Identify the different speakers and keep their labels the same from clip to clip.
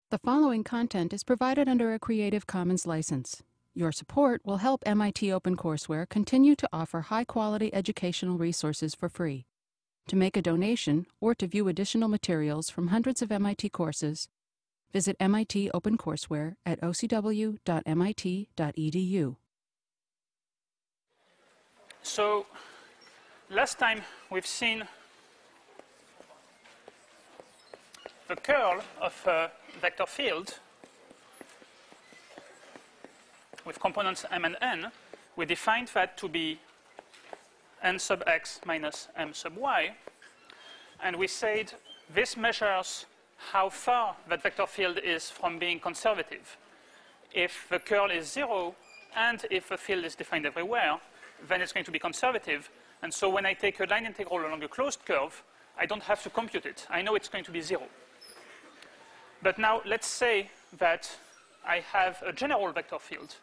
Speaker 1: The following content is provided under a Creative Commons license. Your support will help MIT OpenCourseware continue to offer high-quality educational resources for free. To make a donation or to view additional materials from hundreds of MIT courses, visit MIT OpenCourseware at ocw.mit.edu.
Speaker 2: So, last time we've seen the curl of a vector field with components m and n. We defined that to be n sub x minus m sub y. And we said this measures how far that vector field is from being conservative. If the curl is 0 and if the field is defined everywhere, then it's going to be conservative. And so when I take a line integral along a closed curve, I don't have to compute it. I know it's going to be 0. But now let's say that I have a general vector field.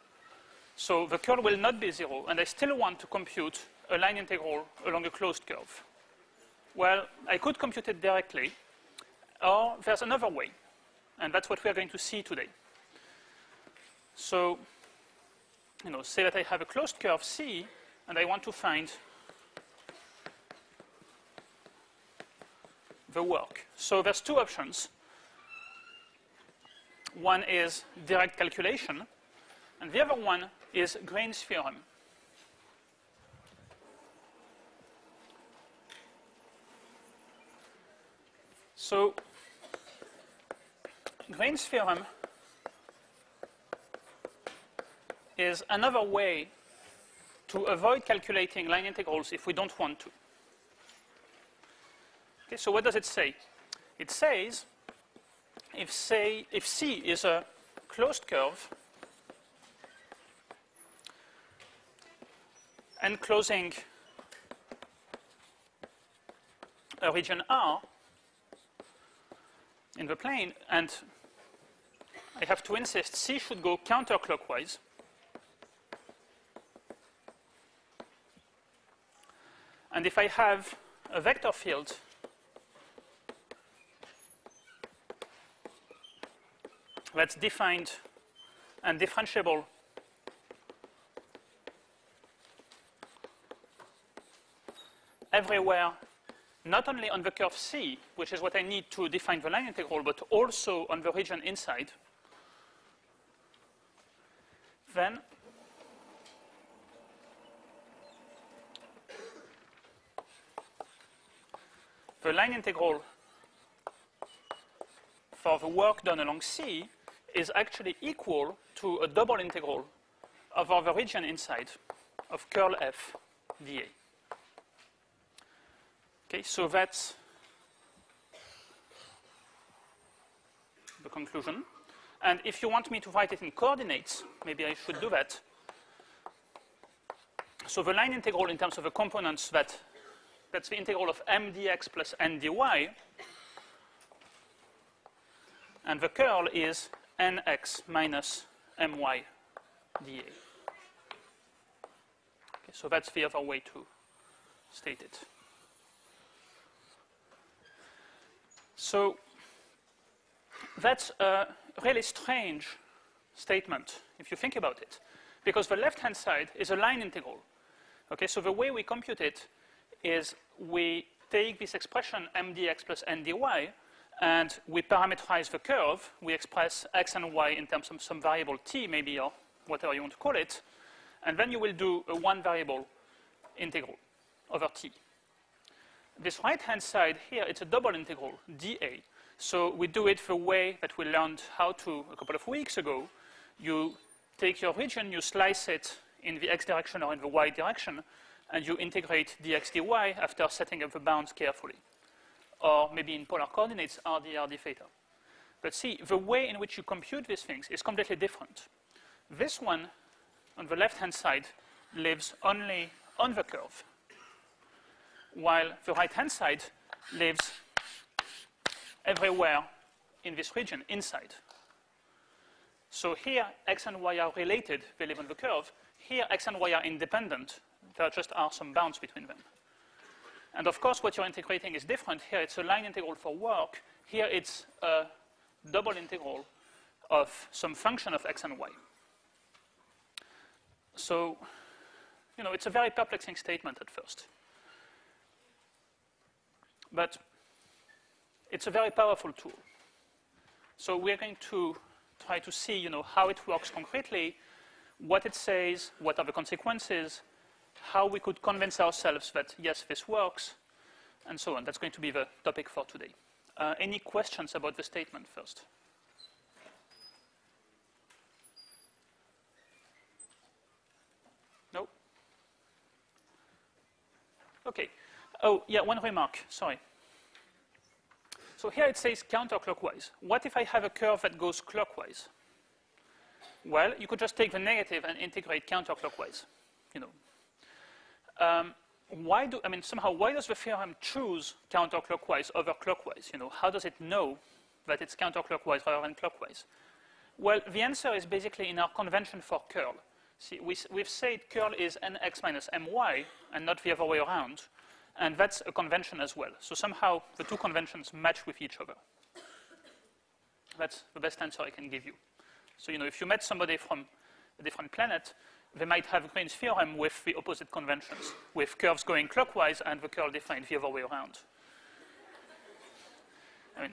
Speaker 2: So the curl will not be 0, and I still want to compute a line integral along a closed curve. Well, I could compute it directly, or there's another way. And that's what we are going to see today. So, say that I have a closed curve C, and I want to find the work. So there's two options. One is direct calculation, and the other one is Green's theorem. So Green's theorem is another way to avoid calculating line integrals if we don't want to. Okay, so what does it say? It says if C is a closed curve enclosing a region R in the plane, and I have to insist C should go counterclockwise, and if I have a vector field that's defined and differentiable everywhere, not only on the curve C, which is what I need to define the line integral, but also on the region inside, then the line integral for the work done along C is actually equal to a double integral over the region inside of curl F dA. Okay, so that's the conclusion. And if you want me to write it in coordinates, maybe I should do that. So the line integral in terms of the components, that's the integral of m dx plus n dy. And the curl is nx minus my dA. Okay, so that's the other way to state it. So that's a really strange statement, if you think about it, because the left-hand side is a line integral. Okay, so the way we compute it is we take this expression m dx plus n dy, and we parameterize the curve. We express x and y in terms of some variable t, maybe, or whatever you want to call it. And then you will do a one-variable integral over t. This right-hand side here, it's a double integral, dA. So we do it the way that we learned how to a couple of weeks ago. You take your region, you slice it in the x direction or in the y direction, and you integrate dx dy after setting up the bounds carefully. Or maybe in polar coordinates, r d theta. But see, the way in which you compute these things is completely different. This one, on the left-hand side, lives only on the curve, while the right-hand side lives everywhere in this region, inside. So here, x and y are related, they live on the curve. Here, x and y are independent. There just are some bounds between them. And of course, what you're integrating is different. Here, it's a line integral for work. Here, it's a double integral of some function of x and y. So, it's a very perplexing statement at first. But it's a very powerful tool. So we're going to try to see, how it works concretely, what it says, what are the consequences, how we could convince ourselves that, yes, this works, and so on. That's going to be the topic for today. Any questions about the statement first? No? OK. Oh, yeah, one remark. Sorry. So here it says counterclockwise. What if I have a curve that goes clockwise? Well, you could just take the negative and integrate counterclockwise. Why does the theorem choose counterclockwise over clockwise? How does it know that it's counterclockwise rather than clockwise? Well, the answer is basically in our convention for curl. See, we've said curl is nx minus my and not the other way around. And that's a convention as well. So somehow the two conventions match with each other. That's the best answer I can give you. So, if you met somebody from a different planet, they might have Green's theorem with the opposite conventions, with curves going clockwise and the curl defined the other way around.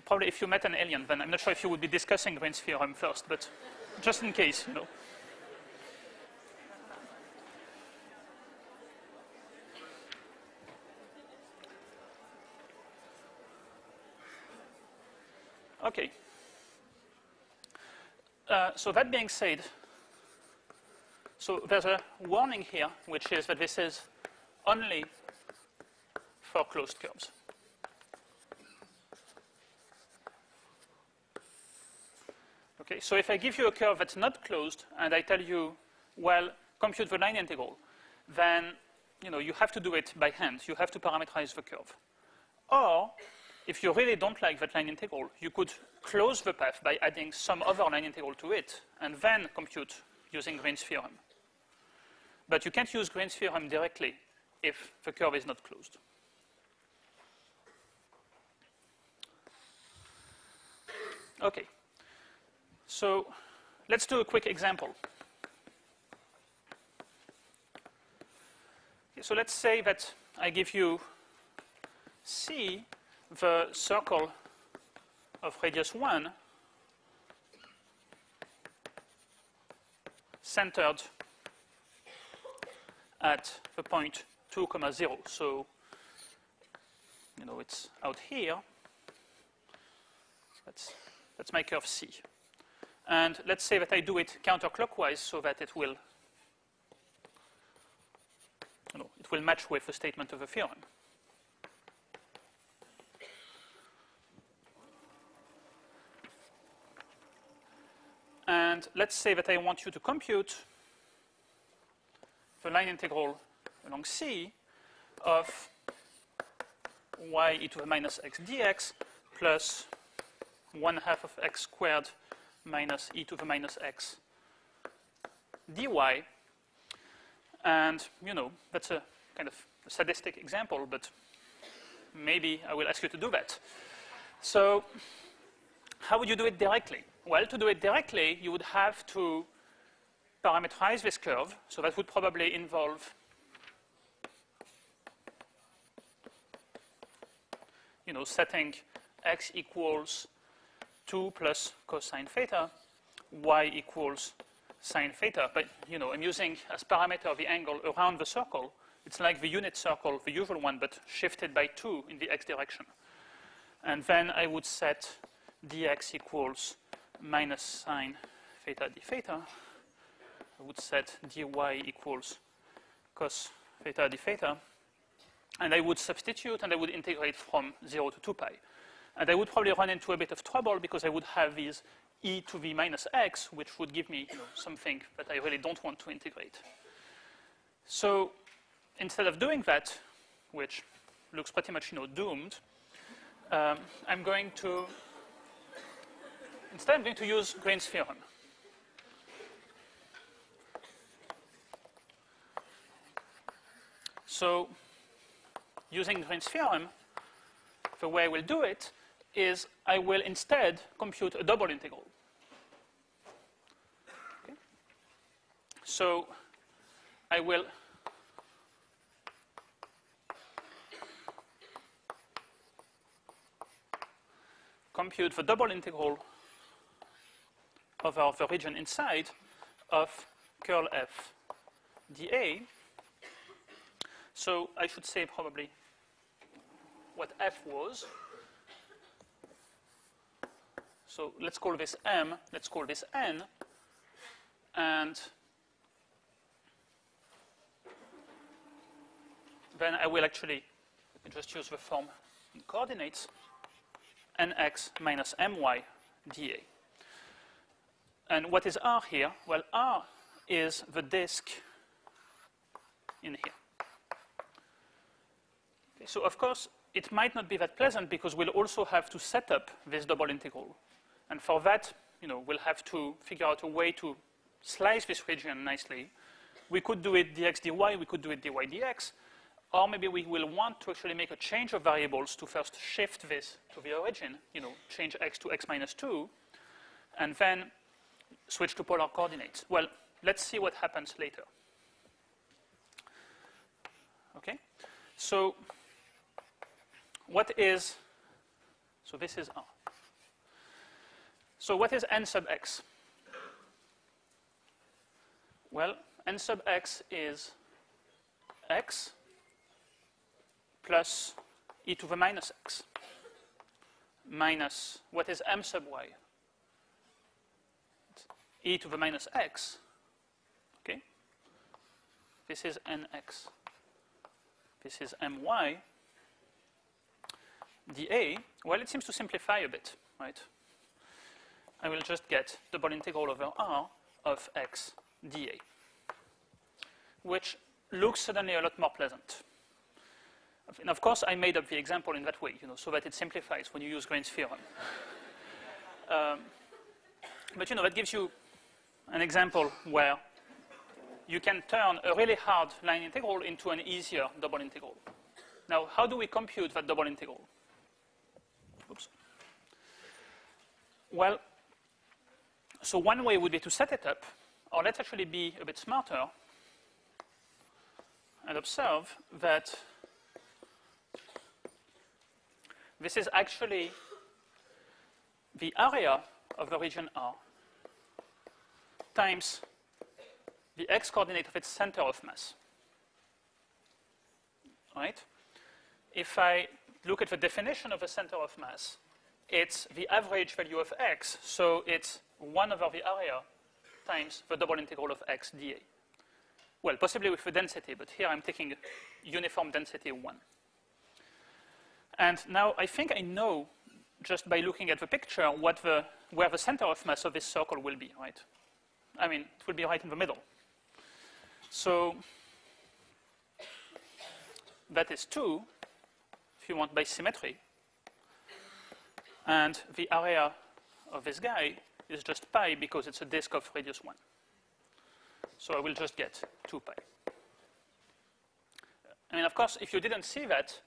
Speaker 2: Probably if you met an alien, then I'm not sure if you would be discussing Green's theorem first, but just in case, OK. So that being said, so there's a warning here, which is that this is only for closed curves. Okay, so if I give you a curve that's not closed, and I tell you, well, compute the line integral, then you have to do it by hand. You have to parameterize the curve. Or, if you really don't like that line integral, you could close the path by adding some other line integral to it, and then compute using Green's theorem. But you can't use Green's theorem directly if the curve is not closed. OK. So let's do a quick example. Okay, so let's say that I give you C, the circle of radius 1, centered at the point 2, 0. So, it's out here. That's my curve C. And let's say that I do it counterclockwise so that it will match with the statement of the theorem. And let's say that I want you to compute the line integral along C of y e to the minus x dx plus 1/2 of x squared minus e to the minus x dy. And, that's a kind of a sadistic example, but maybe I will ask you to do that. So how would you do it directly? Well, to do it directly, you would have to parameterize this curve. So that would probably involve, setting x equals 2 plus cosine theta, y equals sine theta. But, I'm using as parameter the angle around the circle. It's like the unit circle, the usual one, but shifted by 2 in the x direction. And then I would set dx equals minus sine theta d theta. I would set dy equals cos theta d theta. And I would substitute, and I would integrate from 0 to 2 pi. And I would probably run into a bit of trouble because I would have these e to the minus x, which would give me something that I really don't want to integrate. So instead of doing that, which looks pretty much doomed, I'm going to use Green's theorem. So using Green's theorem, the way I will do it is I will instead compute a double integral. Okay. So I will compute the double integral over the region inside of curl f dA. So I should say probably what f was. So let's call this m, let's call this n, and then I will actually just use the form in coordinates, nx minus my dA. And what is R here? Well, R is the disk in here. Okay, so of course, it might not be that pleasant because we'll also have to set up this double integral. And for that, we'll have to figure out a way to slice this region nicely. We could do it dx dy, we could do it dy dx, or maybe we will want to actually make a change of variables to first shift this to the origin, change x to x minus 2, and then switch to polar coordinates. Well, let's see what happens later. Okay, so so this is R. So what is n sub x? Well, n sub x is x plus e to the minus x minus what is m sub y? It's e to the minus x. Okay, this is nx. This is my dA. Well, it seems to simplify a bit, right? I will just get double integral over R of x dA, which looks suddenly a lot more pleasant. And of course, I made up the example in that way, so that it simplifies when you use Green's theorem. But that gives you an example where you can turn a really hard line integral into an easier double integral. Now, how do we compute that double integral? Oops. Well, so one way would be to set it up, or let's actually be a bit smarter and observe that this is actually the area of the region R times the x-coordinate of its center of mass. Right? If I look at the definition of a center of mass, it's the average value of x, so it's 1 over the area times the double integral of x dA. Well, possibly with the density, but here I'm taking uniform density 1. And now I think I know, just by looking at the picture, where the center of mass of this circle will be, right? I mean, it will be right in the middle. So that is 2, if you want, by symmetry. And the area of this guy is just pi because it's a disk of radius 1. So I will just get 2 pi. I mean, of course, if you didn't see that,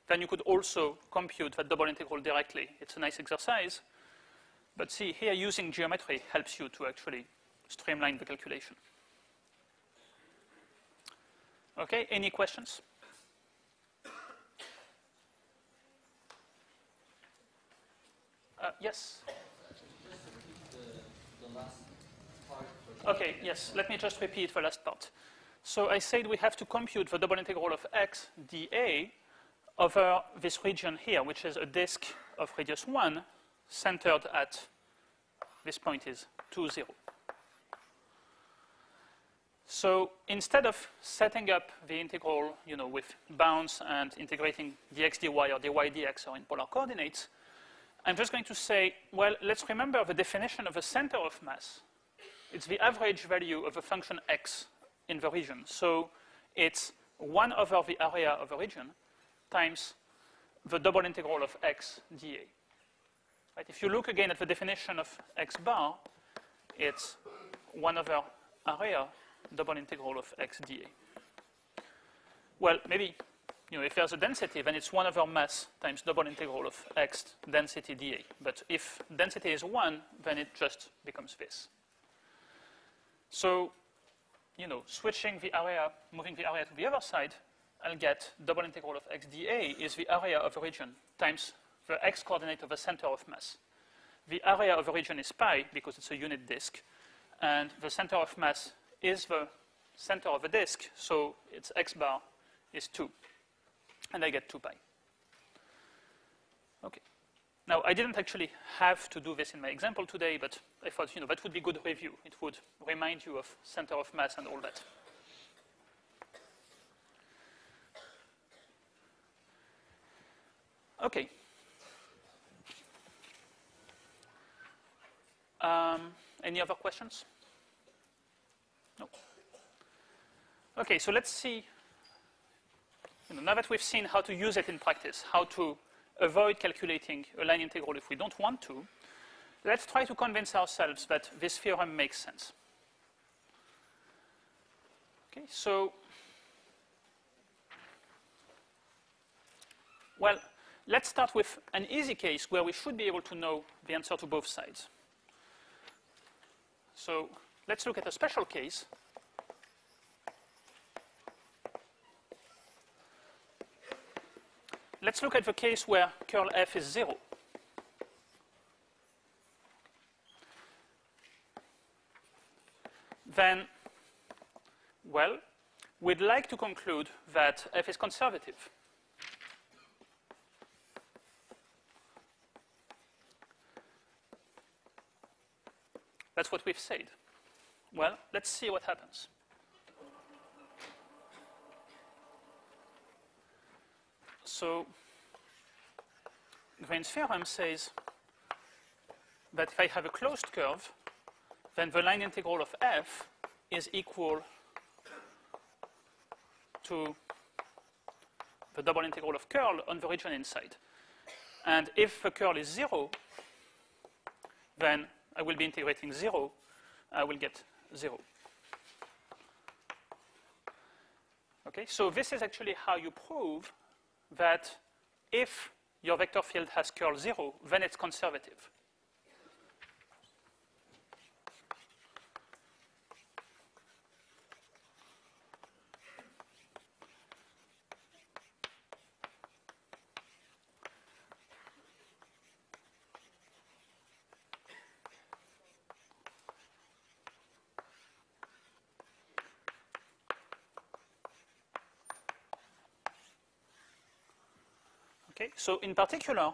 Speaker 2: then you could also compute that double integral directly. It's a nice exercise. But see, here using geometry helps you to actually streamline the calculation. Okay, any questions? Yes?
Speaker 3: Just repeat the last part.
Speaker 2: Okay, yes, let me just repeat the last part. So I said we have to compute the double integral of x dA over this region here, which is a disk of radius 1, centered at, this point is 2, 0. So instead of setting up the integral, with bounds and integrating dx dy or dy dx or in polar coordinates, I'm just going to say, well, let's remember the definition of a center of mass. It's the average value of a function x in the region. So it's 1 over the area of a region times the double integral of x dA. Right? If you look again at the definition of x bar, it's 1 over area double integral of x dA. Well, maybe if there's a density, then it's 1 over mass times double integral of x density dA. But if density is 1, then it just becomes this. So, switching the area, moving the area to the other side, I'll get double integral of x dA is the area of the region times the x coordinate of the center of mass. The area of the region is pi because it's a unit disk, and the center of mass is the center of the disk, so its x bar is 2. And I get 2 pi. Okay. Now, I didn't actually have to do this in my example today, but I thought, that would be good review. It would remind you of center of mass and all that. Okay. Any other questions? No. Okay, so let's see. Now that we've seen how to use it in practice, how to avoid calculating a line integral if we don't want to, let's try to convince ourselves that this theorem makes sense. Okay, so, well, let's start with an easy case where we should be able to know the answer to both sides. So let's look at a special case. Let's look at the case where curl F is 0. Then, well, we'd like to conclude that F is conservative. That's what we've said. Well, let's see what happens. So, Green's theorem says that if I have a closed curve, then the line integral of F is equal to the double integral of curl on the region inside. And if the curl is 0, then I will be integrating 0. I will get 0. Okay, so this is actually how you prove that if your vector field has curl 0, then it's conservative. Okay, so in particular,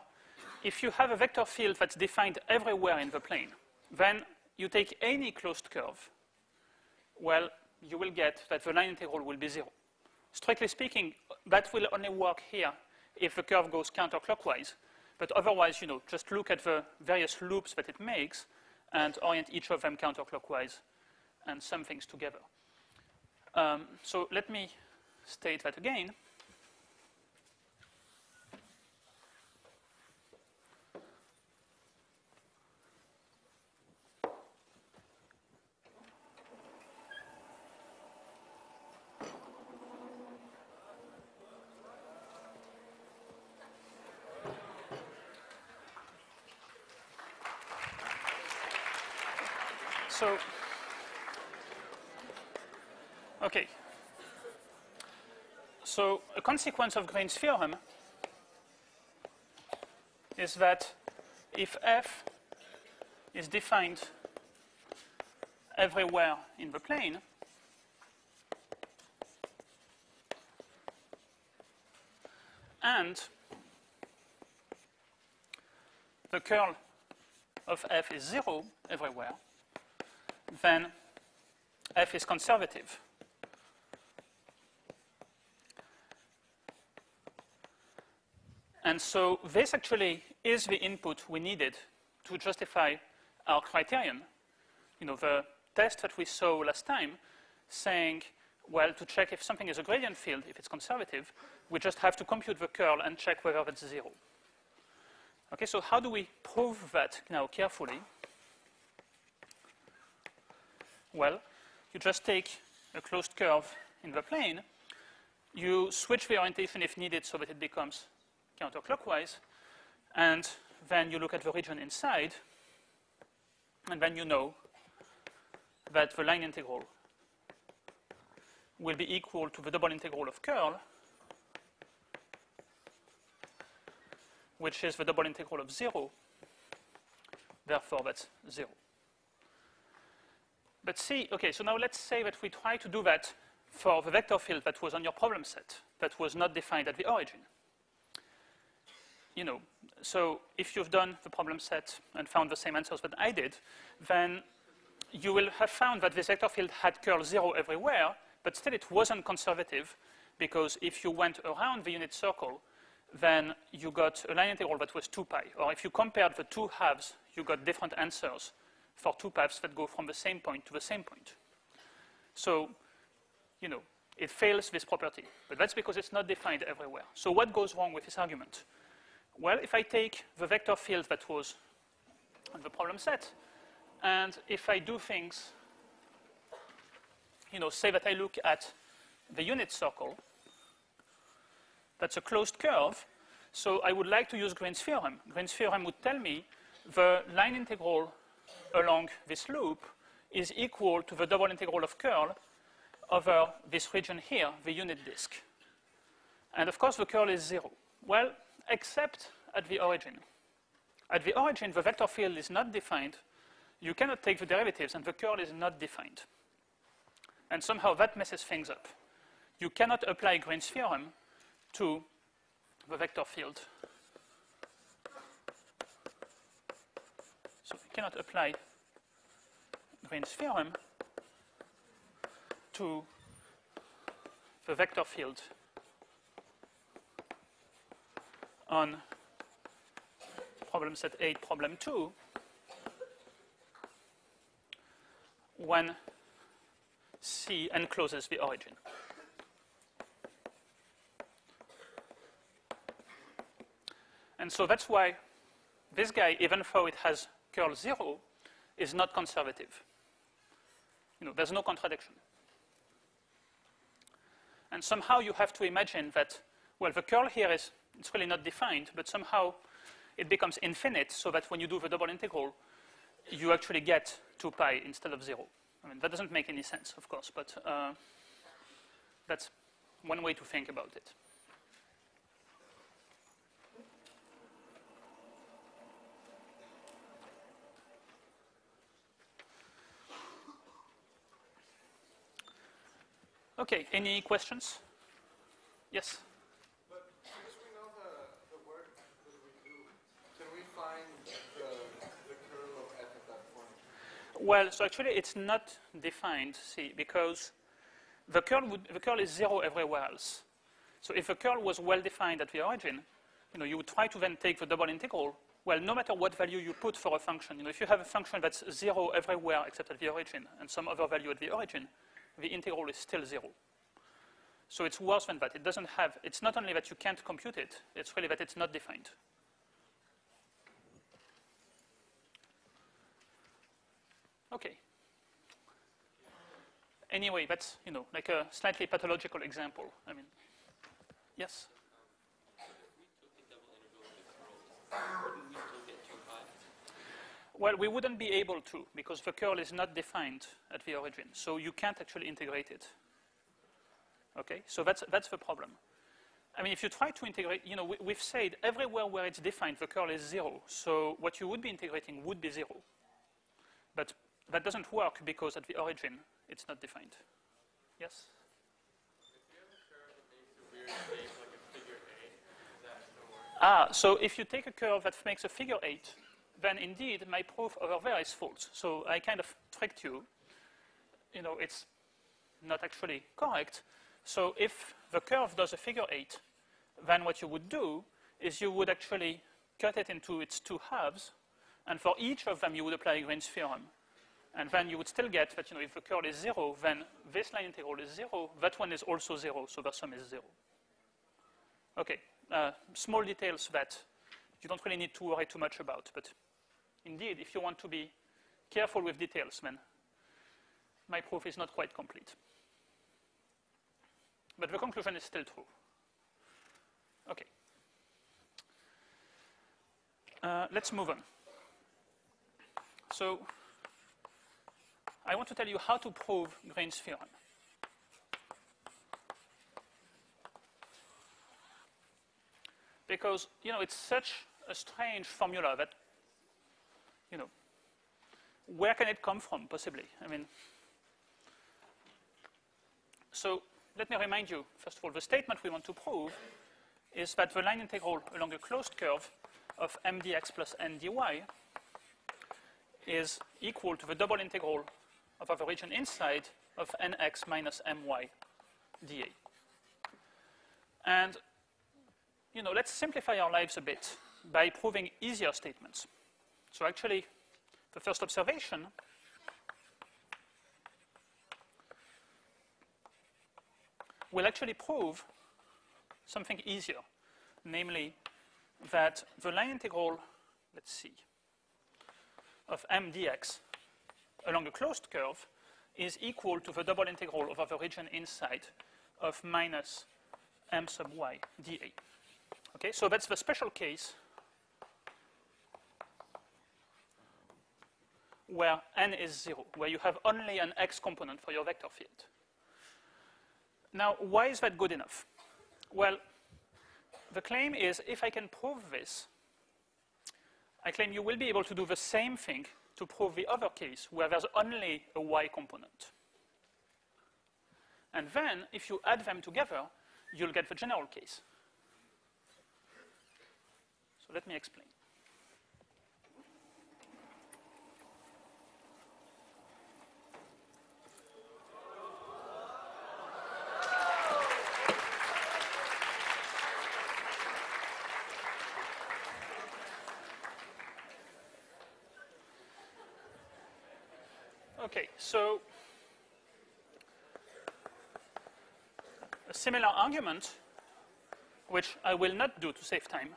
Speaker 2: if you have a vector field that's defined everywhere in the plane, then you take any closed curve, well, you will get that the line integral will be 0. Strictly speaking, that will only work here if the curve goes counterclockwise. But otherwise, just look at the various loops that it makes and orient each of them counterclockwise and sum things together. So let me state that again. So, okay. So a consequence of Green's theorem is that if F is defined everywhere in the plane, and the curl of F is 0 everywhere, then F is conservative. And so this actually is the input we needed to justify our criterion. The test that we saw last time saying, well, to check if something is a gradient field, if it's conservative, we just have to compute the curl and check whether that's 0. Okay, so how do we prove that now carefully? Well, you just take a closed curve in the plane. You switch the orientation if needed so that it becomes counterclockwise, and then you look at the region inside, and then you know that the line integral will be equal to the double integral of curl, which is the double integral of 0. Therefore, that's 0. But see, okay, so now let's say that we try to do that for the vector field that was on your problem set, that was not defined at the origin. You know, so if you've done the problem set and found the same answers that I did, then you will have found that this vector field had curl 0 everywhere, but still it wasn't conservative, because if you went around the unit circle, then you got a line integral that was 2 pi. Or if you compared the two halves, you got different answers for two paths that go from the same point to the same point. So, you know, it fails this property. But that's because it's not defined everywhere. So what goes wrong with this argument? Well, if I take the vector field that was on the problem set, and if I do things, you know, say that I look at the unit circle, that's a closed curve, so I would like to use Green's theorem. Green's theorem would tell me the line integral along this loop is equal to the double integral of curl over this region here, the unit disk. And of course, the curl is 0. Well, except at the origin. At the origin, the vector field is not defined. You cannot take the derivatives, and the curl is not defined. And somehow that messes things up. You cannot apply Green's theorem to the vector field. So you cannot apply Green's theorem to the vector field on problem set 8, problem 2, when C encloses the origin. And so that's why this guy, even though it has curl 0, is not conservative. You know, there's no contradiction. And somehow you have to imagine that, well, the curl here is, it's really not defined, but somehow it becomes infinite, so that when you do the double integral, you actually get 2 pi instead of 0. I mean, that doesn't make any sense, of course, but that's one way to think about it. Okay, any questions? Yes?
Speaker 4: But since we know the work that we do, can we find the curl of f at that point?
Speaker 2: Well, so actually it's not defined, see, because the curl is 0 everywhere else. So if the curl was well defined at the origin, you know, you would try to then take the double integral. Well, no matter what value you put for a function, you know, if you have a function that's 0 everywhere except at the origin and some other value at the origin, the integral is still 0. So it's worse than that. It doesn't have, it's not only that you can't compute it, it's really that it's not defined. Okay. Anyway, that's, you know, like a slightly pathological example. I mean, yes? Well, we wouldn't be able to, because the curl is not defined at the origin. So you can't actually integrate it. Okay, so that's the problem. I mean, if you try to integrate, you know, we've said everywhere where it's defined, the curl is 0. So what you would be integrating would be 0. But that doesn't work because at the origin, it's not defined. Yes?
Speaker 4: If you have a curve that makes a weird shape, like a figure 8, does that still work?
Speaker 2: So if you take a curve that makes a figure 8, then indeed my proof over there is false. So I kind of tricked you. You know, it's not actually correct. So if the curve does a figure 8, then what you would do is you would actually cut it into its two halves, and for each of them you would apply Green's theorem. And then you would still get that, you know, if the curl is 0, then this line integral is 0, that one is also 0, so the sum is 0. Okay, small details that you don't really need to worry too much about, but indeed, if you want to be careful with details, then my proof is not quite complete. but the conclusion is still true. Okay. Let's move on. So I want to tell you how to prove Green's theorem. Because, you know, it's such a strange formula that, you know, where can it come from, possibly? I mean, so let me remind you, first of all, the statement we want to prove is that the line integral along a closed curve of m dx plus n dy is equal to the double integral of the region inside of nx minus my dA. And, you know, let's simplify our lives a bit by proving easier statements. So actually, the first observation will actually prove something easier, namely that the line integral, let's see, of m dx along a closed curve is equal to the double integral over the region inside of minus m sub y dA. Okay, so that's the special case where n is 0, where you have only an x component for your vector field. Now, why is that good enough? Well, the claim is if I can prove this, I claim you will be able to do the same thing to prove the other case where there's only a y component. And then, if you add them together, you'll get the general case. So let me explain. Okay, so a similar argument, which I will not do to save time,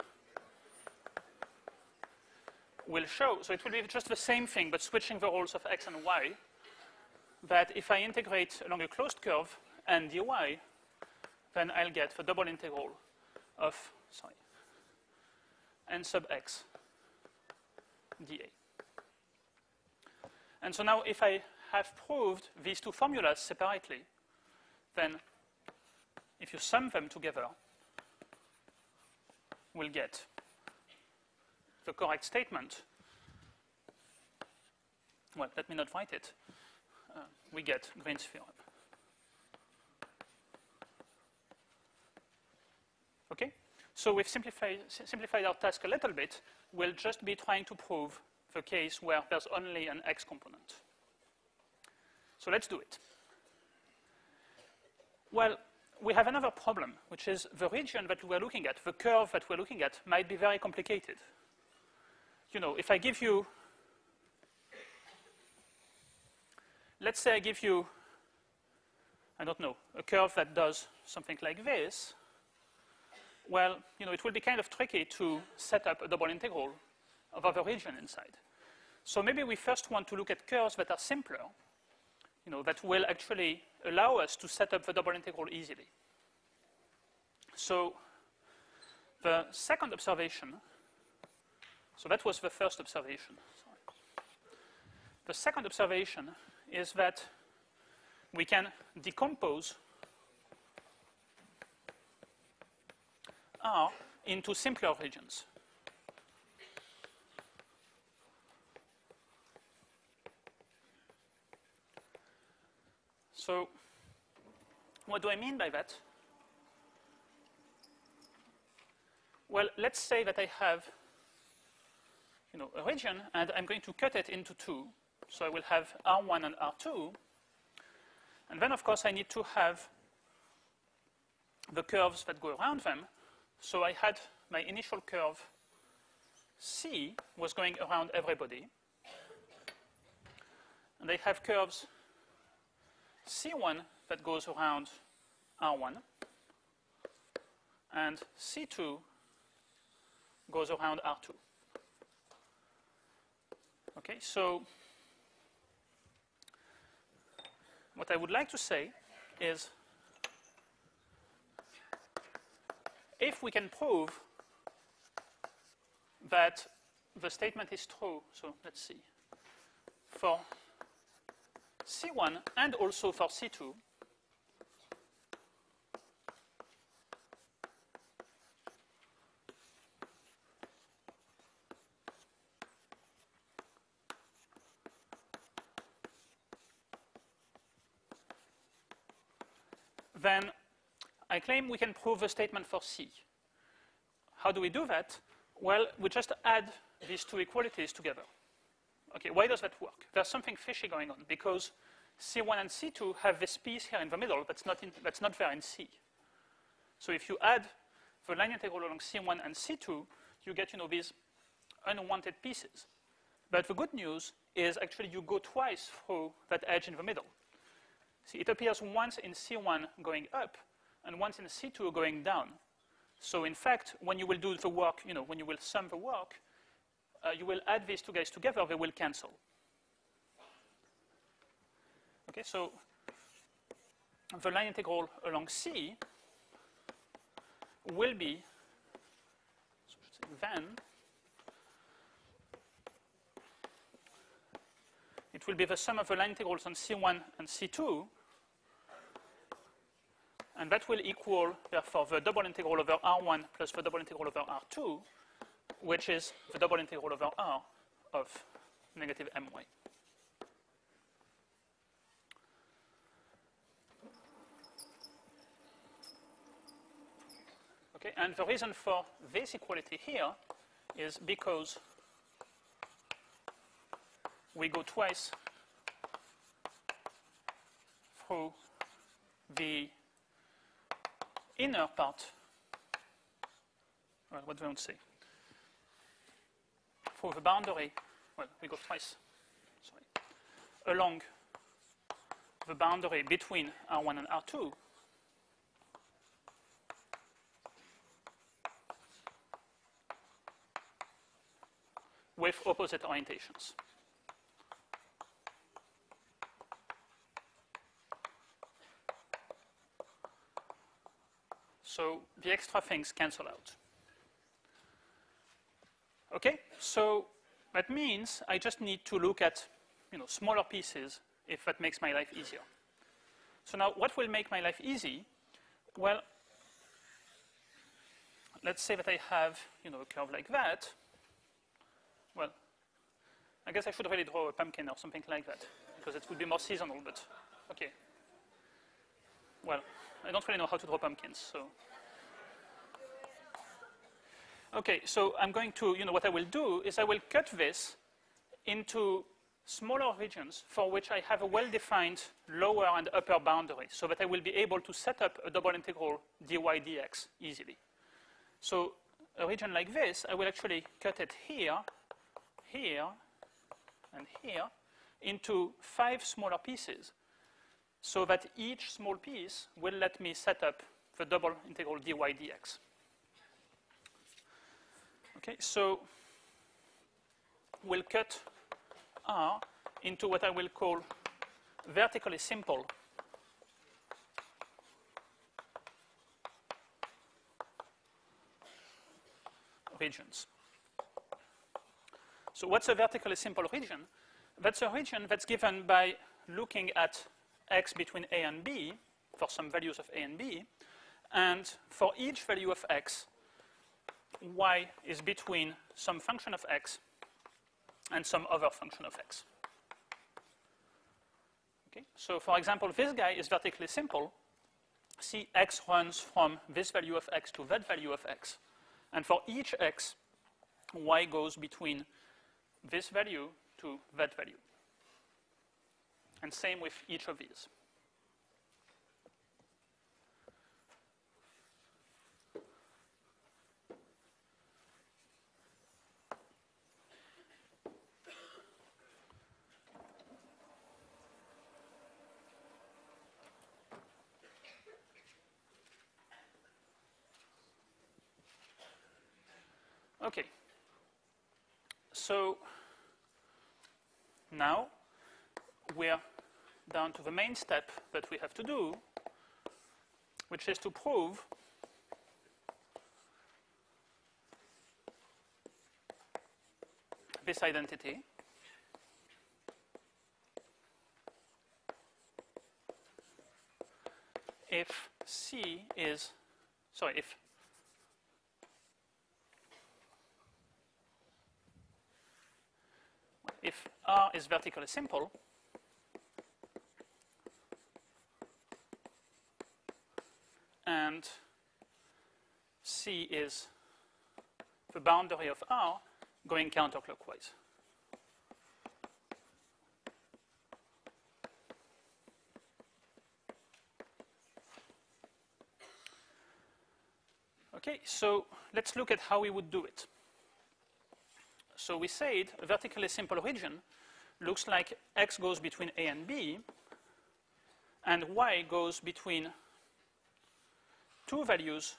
Speaker 2: will show, so it will be just the same thing, but switching the roles of x and y, that if I integrate along a closed curve and dy, then I'll get the double integral of, n sub x dA. And so now if I have proved these two formulas separately, then if you sum them together, we'll get the correct statement. Well, let me not write it. We get Green's theorem. Okay? So we've simplified our task a little bit. We'll just be trying to prove the case where there's only an x component. So let's do it. Well, we have another problem, which is the region that we're looking at, the curve that we're looking at, might be very complicated. You know, if I give you, let's say I give you, I don't know, a curve that does something like this, well, you know, it will be kind of tricky to set up a double integral of other region inside. So maybe we first want to look at curves that are simpler, you know, that will actually allow us to set up the double integral easily. So the second observation, so that was the first observation. Sorry. The second observation is that we can decompose R into simpler regions. So what do I mean by that? Well, let's say that I have, you know, a region, and I'm going to cut it into two. So I will have R1 and R2. And then, of course, I need to have the curves that go around them. So I had my initial curve C was going around everybody. And I have curves C1 that goes around R1, and C2 goes around R2. Okay, so what I would like to say is if we can prove that the statement is true, so let's see, for C1 and also for C2, then I claim we can prove the statement for C. How do we do that? Well, we just add these two equalities together. Okay, why does that work? There's something fishy going on because C1 and C2 have this piece here in the middle that's not there in C. So if you add the line integral along C1 and C2, you get these unwanted pieces. But the good news is actually you go twice through that edge in the middle. See, it appears once in C1 going up and once in C2 going down. So in fact, when you will do the work, when you will sum the work, you will add these two guys together, they will cancel. Okay, so the line integral along C will be, then, it will be the sum of the line integrals on C1 and C2, and that will equal, therefore, the double integral over R1 plus the double integral over R2, which is the double integral over R of negative my. Okay, and the reason for this equality here is because we go twice through the inner part. Well, what do I want to say? For the boundary, well, we go twice, sorry, along the boundary between R1 and R2. With opposite orientations. So the extra things cancel out. Okay, so that means I just need to look at smaller pieces if that makes my life easier. So now what will make my life easy? Well, let's say that I have a curve like that. Well, I guess I should really draw a pumpkin or something like that because it would be more seasonal, but okay. Well, I don't really know how to draw pumpkins, so. Okay, so I'm going to, what I will do is I will cut this into smaller regions for which I have a well-defined lower and upper boundary so that I will be able to set up a double integral dy dx easily. So a region like this, I will actually cut it here, here, and here into 5 smaller pieces so that each small piece will let me set up the double integral dy dx. Okay, so we'll cut R into what I will call vertically simple regions. So what's a vertically simple region? That's a region that's given by looking at x between a and b for some values of a and b, and for each value of x, y is between some function of x and some other function of x. Okay? So for example, this guy is vertically simple. See, x runs from this value of x to that value of x. And for each x, y goes between this value to that value. And same with each of these. Okay, so now we're down to the main step that we have to do, which is to prove this identity. If C is, sorry, if R is vertically simple, and C is the boundary of R going counterclockwise. Okay, so let's look at how we would do it. So we said a vertically simple region looks like x goes between A and B, and y goes between two values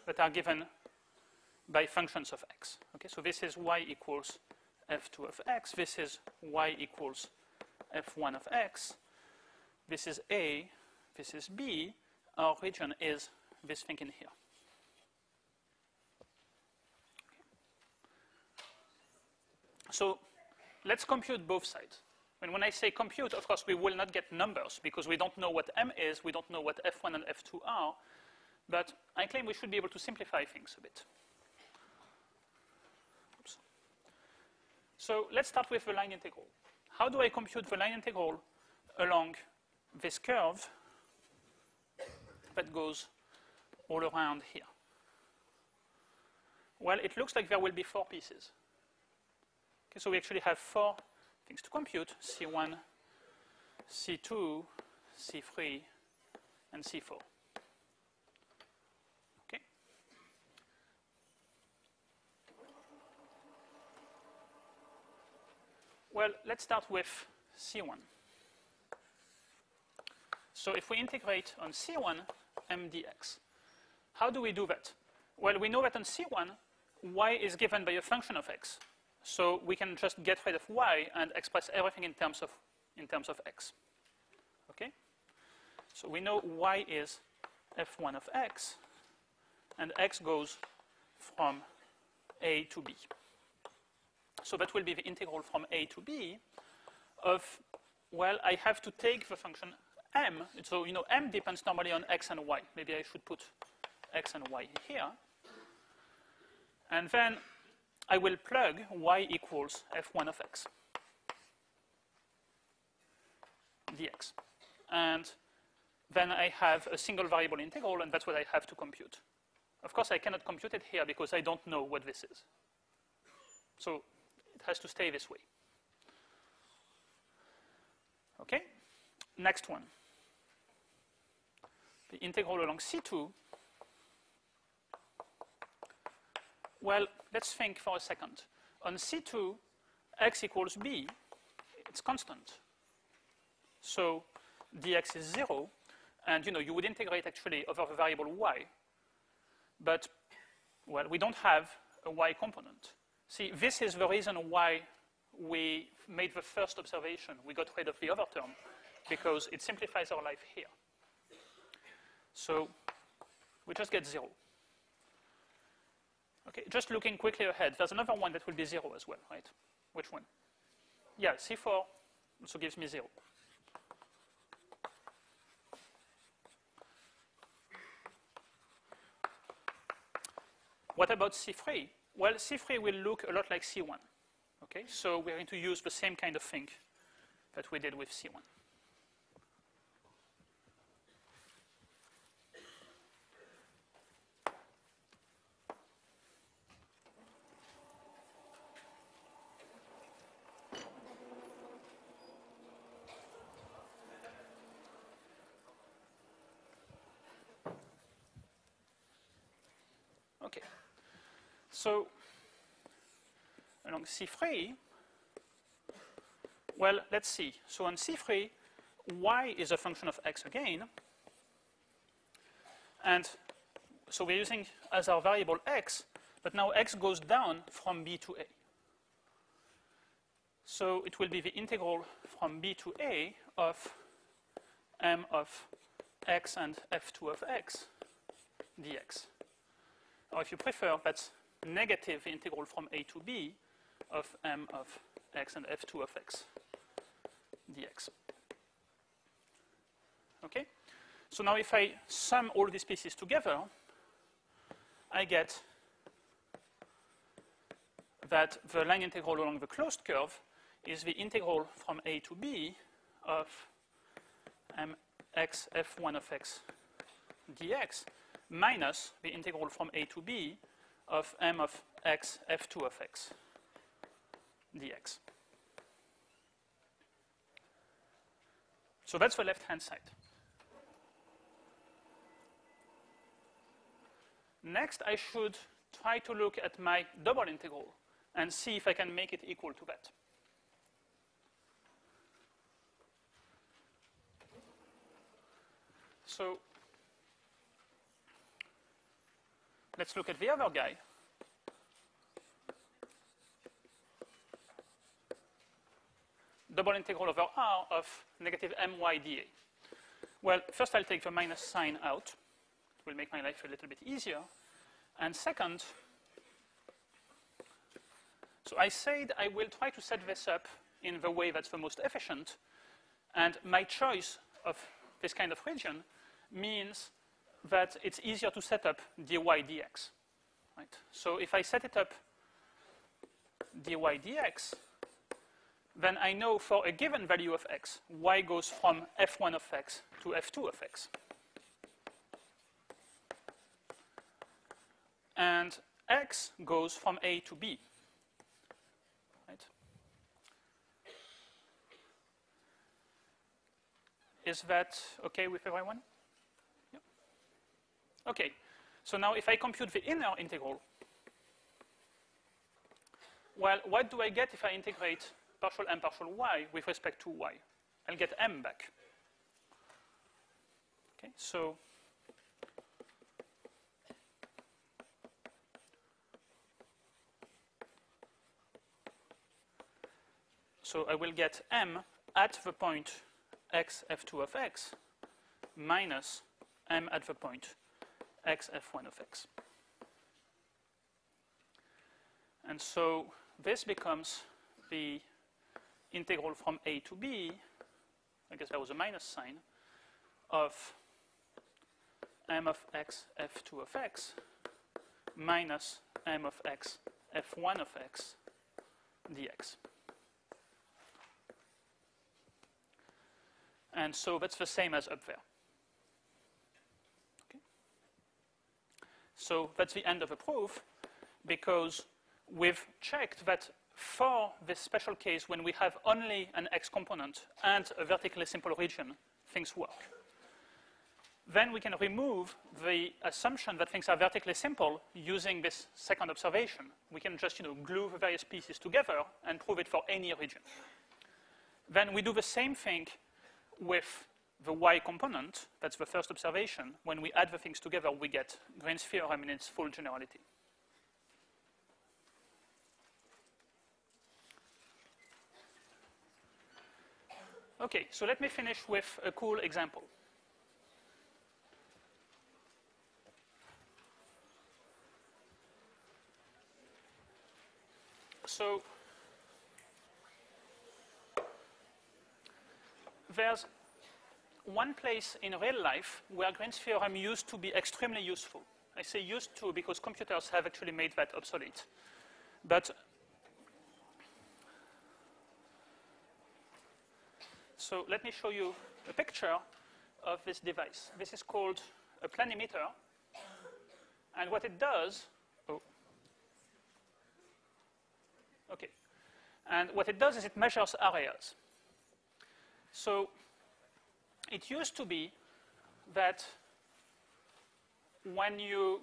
Speaker 2: that are given by functions of x. Okay, so this is y equals f2 of x. This is y equals f1 of x. This is A. This is B. Our region is this thing in here. So let's compute both sides. And when I say compute, of course, we will not get numbers because we don't know what M is, we don't know what F1 and F2 are, but I claim we should be able to simplify things a bit. Oops. So let's start with the line integral. How do I compute the line integral along this curve that goes all around here? Well, it looks like there will be 4 pieces. Okay, so we actually have 4 things to compute: C1, C2, C3, and C4. Okay. Well, let's start with C1. So if we integrate on C1 m dx, how do we do that? Well, we know that on C1, y is given by a function of x. So we can just get rid of y and express everything in terms of x. Okay? So we know y is f1 of x, and x goes from a to b. So that will be the integral from a to b of, well, I have to take the function m. So, you know, m depends normally on x and y. Maybe I should put x and y here. And then I will plug y equals f1 of x dx. And then I have a single variable integral, and that's what I have to compute. Of course, I cannot compute it here because I don't know what this is. So it has to stay this way. Okay? Next one. The integral along C2. Well, let's think for a second. On C2, x equals b, it's constant. So dx is 0, and you know, you would integrate actually over the variable y. But, well, we don't have a y component. See, this is the reason why we made the first observation. We got rid of the other term, because it simplifies our life here. So we just get 0. Okay, just looking quickly ahead, there's another one that will be 0 as well, right? Which one? Yeah, C4 also gives me 0. What about C3? Well, C3 will look a lot like C1. Okay, so we're going to use the same kind of thing that we did with C1. Okay, so along C3, well, let's see. So on C3, y is a function of x again. And so we're using as our variable x, but now x goes down from b to a. So it will be the integral from b to a of m of x and f2 of x dx. Or if you prefer, that's negative integral from a to b of m of x and f2 of x dx. Okay? So now if I sum all these pieces together, I get that the line integral along the closed curve is the integral from a to b of mx f1 of x dx minus the integral from a to b of m of x f2 of x dx. So that's the left-hand side. Next, I should try to look at my double integral and see if I can make it equal to that. So let's look at the other guy. Double integral over r of negative my dA. Well, first I'll take the minus sign out. It will make my life a little bit easier. And second, so I said I will try to set this up in the way that's the most efficient. And my choice of this kind of region means that it's easier to set up dy dx. Right? So if I set it up dy dx, then I know for a given value of x, y goes from f1 of x to f2 of x. And x goes from a to b. Right? Is that okay with everyone? Yeah. Okay. So now if I compute the inner integral, well, what do I get if I integrate partial m partial y with respect to y? I'll get m back. Okay, so I will get m at the point x f2 of x minus m at the point x f1 of x. And so this becomes the integral from a to b, I guess that was a minus sign, of m of x f2 of x minus m of x f1 of x dx. And so that's the same as up there. Okay. So that's the end of the proof, because we've checked that for this special case, when we have only an x component and a vertically simple region, things work. Then we can remove the assumption that things are vertically simple using this second observation. We can just glue the various pieces together and prove it for any region. Then we do the same thing with the y component. That's the first observation. When we add the things together, we get Green's theorem in its full generality. Okay, so let me finish with a cool example. So there's one place in real life where Green's theorem used to be extremely useful. I say used to because computers have actually made that obsolete. But so let me show you a picture of this device. This is called a planimeter. And what it does, and what it does is it measures areas. So it used to be that when you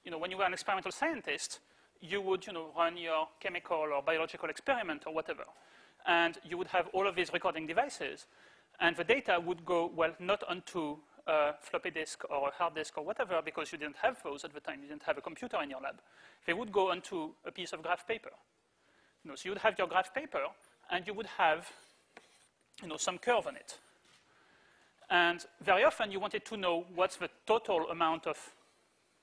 Speaker 2: were an experimental scientist, you would run your chemical or biological experiment or whatever. And you would have all of these recording devices. And the data would go, well, not onto a floppy disk or a hard disk or whatever, because you didn't have those at the time. You didn't have a computer in your lab. They would go onto a piece of graph paper. So you would have your graph paper, and you would have some curve on it. And very often, you wanted to know what's the total amount of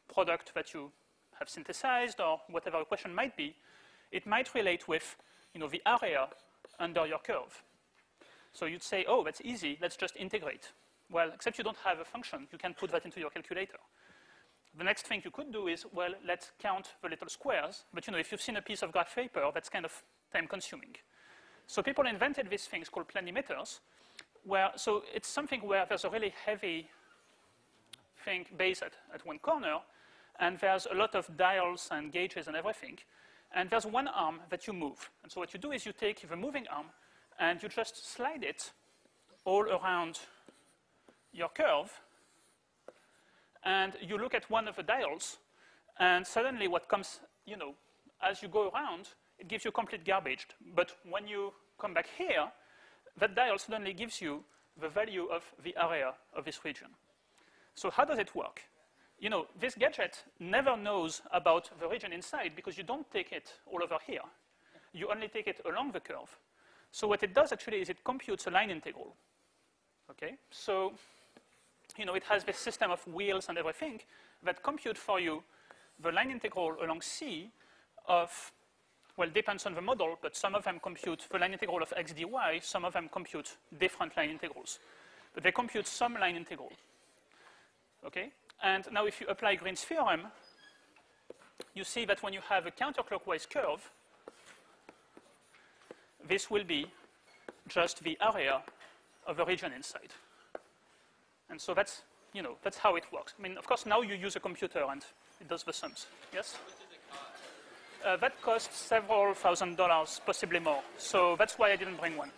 Speaker 2: product that you have synthesized, or whatever the question might be. it might relate with the area under your curve. So you'd say, oh, that's easy, let's just integrate. Well, except you don't have a function, you can put that into your calculator. The next thing you could do is, well, let's count the little squares. But if you've seen a piece of graph paper, that's kind of time-consuming. So people invented these things called planimeters, so it's something where there's a really heavy thing base at one corner, and there's a lot of dials and gauges and everything, and there's one arm that you move. And so what you do is you take the moving arm, and you just slide it all around your curve, and you look at one of the dials, and suddenly what comes, as you go around, it gives you complete garbage. But when you come back here, that dial suddenly gives you the value of the area of this region. So how does it work? This gadget never knows about the region inside because you don't take it all over here. You only take it along the curve. So what it does actually is it computes a line integral. Okay? So, it has this system of wheels and everything that compute for you the line integral along C of, well, depends on the model, but some of them compute the line integral of x dy, some of them compute different line integrals. But they compute some line integral. Okay? And now if you apply Green's theorem, you see that when you have a counterclockwise curve, this will be just the area of the region inside. And so that's, that's how it works. I mean, of course, now you use a computer and it does the sums. Yes? That costs several $1,000s, possibly more. So that's why I didn't bring one.